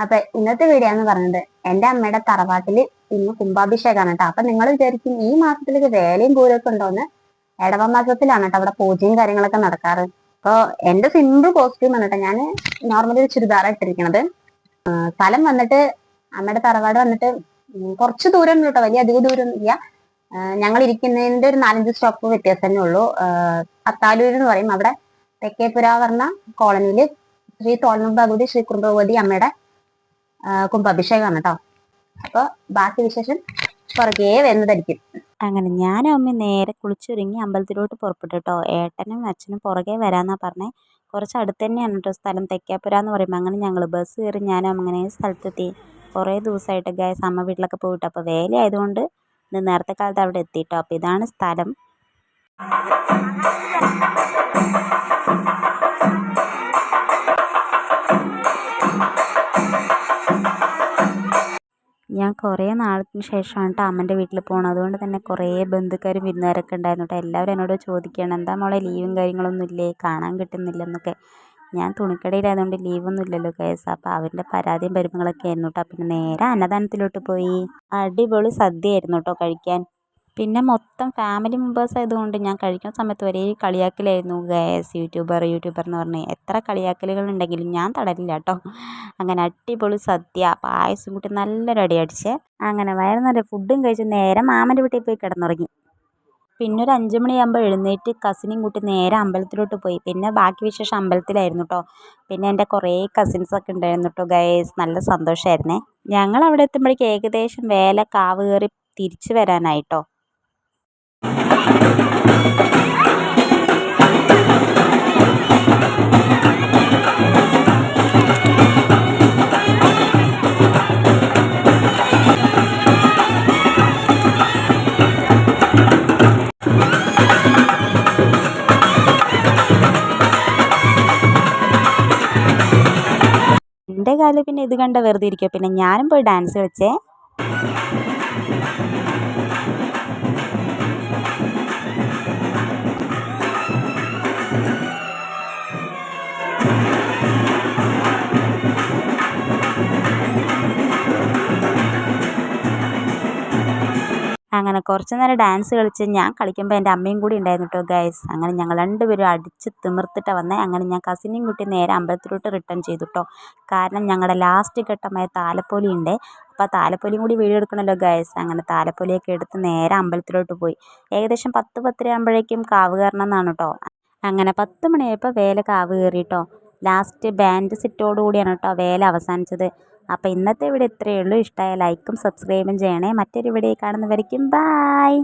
അപ്പൊ ഇന്നത്തെ വീഡിയോ എന്ന് പറഞ്ഞത് എന്റെ അമ്മയുടെ തറവാട്ടില് ഇന്ന് കുംഭാഭിഷേകമാണ് കേട്ടോ. അപ്പൊ നിങ്ങൾ വിചാരിക്കും ഈ മാസത്തിലേക്ക് വേലയും പൂരമൊക്കെ ഉണ്ടോന്ന്. ഇടവ മാസത്തിലാണ് കേട്ടോ അവിടെ പൂജയും കാര്യങ്ങളൊക്കെ നടക്കാറ്. അപ്പൊ എന്റെ സിമ്പിൾ കോസ്റ്റ്യൂം ആണ് കേട്ടോ. ഞാൻ നോർമലി ഒരു ചുരിദാർ ഇട്ടിരിക്കണത്. സ്ഥലം വന്നിട്ട് അമ്മയുടെ തറവാട് വന്നിട്ട് കുറച്ച് ദൂരം കേട്ടോ, വലിയ അധിക ദൂരം ഇല്ല. ഞങ്ങൾ ഇരിക്കുന്നതിന്റെ ഒരു 4-5 സ്റ്റോപ്പ് വ്യത്യാസം തന്നെ ഉള്ളൂ. അത്താലൂർ എന്ന് പറയും. അവിടെ തെക്കേപ്പുര പറഞ്ഞ കോളനിയില് ശ്രീ തോൽമുഖ ശ്രീ കുറുമ്പവതി അമ്മയുടെ കുംഭാഭിഷേകമാണ് കേട്ടോ. അപ്പൊ ബാക്കി വിശേഷം പുറകെ വരുന്നതായിരിക്കും. അങ്ങനെ ഞാനും അമ്മയും നേരെ കുളിച്ചൊരുങ്ങി അമ്പലത്തിലോട്ട് പുറപ്പെട്ടു കേട്ടോ. ഏട്ടനും അച്ഛനും പുറകെ വരാമെന്നാണ് പറഞ്ഞത്. കുറച്ച് അടുത്ത് തന്നെയാണ് കേട്ടോ സ്ഥലം, തെക്കേപ്പുര എന്ന് പറയുമ്പോൾ. അങ്ങനെ ഞങ്ങൾ ബസ് കയറി ഞാനും അങ്ങനെ സ്ഥലത്തെത്തി. കുറേ ദിവസമായിട്ട് ഗൈസ് അമ്മ വീട്ടിലൊക്കെ പോയിട്ട്, അപ്പോൾ വേല ആയതുകൊണ്ട് ഇന്ന് നേരത്തെ കാലത്ത് അവിടെ എത്തിയിട്ടോ. അപ്പോൾ ഇതാണ് സ്ഥലം. ഞാൻ കുറേ നാളത്തിന് ശേഷമാണ് കേട്ടോ അമ്മൻ്റെ വീട്ടിൽ പോകണം. അതുകൊണ്ട് തന്നെ കുറേ ബന്ധുക്കാരും വിരുന്നുകാരൊക്കെ ഉണ്ടായിരുന്നു കേട്ടോ. എല്ലാവരും എന്നോട് ചോദിക്കുകയാണ്, എന്താ മോളെ ലീവും കാര്യങ്ങളൊന്നും ഇല്ലേ, കാണാൻ കിട്ടുന്നില്ലെന്നൊക്കെ. ഞാൻ തുണിക്കടയിലായതുകൊണ്ട് ലീവൊന്നും ഇല്ലല്ലോ കേസ്. അപ്പോൾ അവരുടെ പരാതിയും പരിഭവങ്ങളൊക്കെ ആയിരുന്നു കേട്ടോ. പിന്നെ നേരെ അന്നദാനത്തിലോട്ട് പോയി. അടിപൊളി സദ്യയായിരുന്നു കേട്ടോ കഴിക്കാൻ. പിന്നെ മൊത്തം ഫാമിലി മെമ്പേഴ്സ് ആയതുകൊണ്ട് ഞാൻ കഴിക്കുന്ന സമയത്ത് ഒരേ കളിയാക്കലായിരുന്നു ഗൈസ്. യൂട്യൂബർ എന്ന് പറഞ്ഞ് എത്ര കളിയാക്കലുകൾ ഉണ്ടെങ്കിലും ഞാൻ തടലില്ല കേട്ടോ. അങ്ങനെ അടിപൊളി സദ്യ, പായസം കൂട്ടി നല്ലൊരു അടി അടിച്ചേ. അങ്ങനെ വയറ് നിറയെ ഫുഡും കഴിച്ച് നേരെ മാമൻ്റെ വീട്ടിൽ പോയി കിടന്നുറങ്ങി. പിന്നെ ഒരു 5 മണിയാകുമ്പോൾ എഴുന്നേറ്റ് കസിനും കൂട്ടി നേരെ അമ്പലത്തിലോട്ട് പോയി. പിന്നെ ബാക്കി വിശേഷം അമ്പലത്തിലായിരുന്നു കേട്ടോ. പിന്നെ എൻ്റെ കുറേ കസിൻസൊക്കെ ഉണ്ടായിരുന്നു കേട്ടോ ഗൈസ്. നല്ല സന്തോഷമായിരുന്നേ. ഞങ്ങൾ അവിടെ എത്തുമ്പോഴേക്കും ഏകദേശം വേല കാവ് കയറി തിരിച്ചു വരാനായിട്ടോ. എൻ്റെ കാലം പിന്നെ ഇത് കണ്ട വെറുതെ ഇരിക്കുക. പിന്നെ ഞാനും പോയി ഡാൻസ് കളിച്ചേ. അങ്ങനെ കുറച്ച് നേരം ഡാൻസ് കളിച്ച് ഞാൻ കളിക്കുമ്പോൾ എൻ്റെ അമ്മയും കൂടി ഉണ്ടായിരുന്നു കേട്ടോ ഗൈസ്. അങ്ങനെ ഞങ്ങൾ രണ്ടുപേരും അടിച്ച് തിമിർത്തിട്ടാണ് വന്നത്. അങ്ങനെ ഞാൻ കസിനെയും കൂട്ടി നേരെ അമ്പലത്തിലോട്ട് റിട്ടേൺ ചെയ്തു കേട്ടോ. കാരണം ഞങ്ങളുടെ ലാസ്റ്റ് ഘട്ടമായ താലപ്പൊലി ഉണ്ട്. അപ്പോൾ താലപ്പൊലിയും കൂടി വീഡിയോ എടുക്കണമല്ലോ ഗൈസ്. അങ്ങനെ താലപ്പൊലിയൊക്കെ എടുത്ത് നേരെ അമ്പലത്തിലോട്ട് പോയി. ഏകദേശം 10-10:30 ആകുമ്പോഴേക്കും കാവ് കയറണം എന്നാണ് കേട്ടോ. അങ്ങനെ 10 മണിയായപ്പോൾ വേല കാവ് കയറി കേട്ടോ. ലാസ്റ്റ് ബാൻഡ് സെറ്റോടുകൂടിയാണ് കേട്ടോ വേല അവസാനിച്ചത്. അപ്പോൾ ഇന്നത്തെ വീഡിയോ ഇത്രയേ ഉള്ളൂ. ഇഷ്ടമായ ലൈക്കും സബ്സ്ക്രൈബും ചെയ്യണേ. മറ്റൊരു വീഡിയോ കാണുന്നവരേക്കും ബായ്.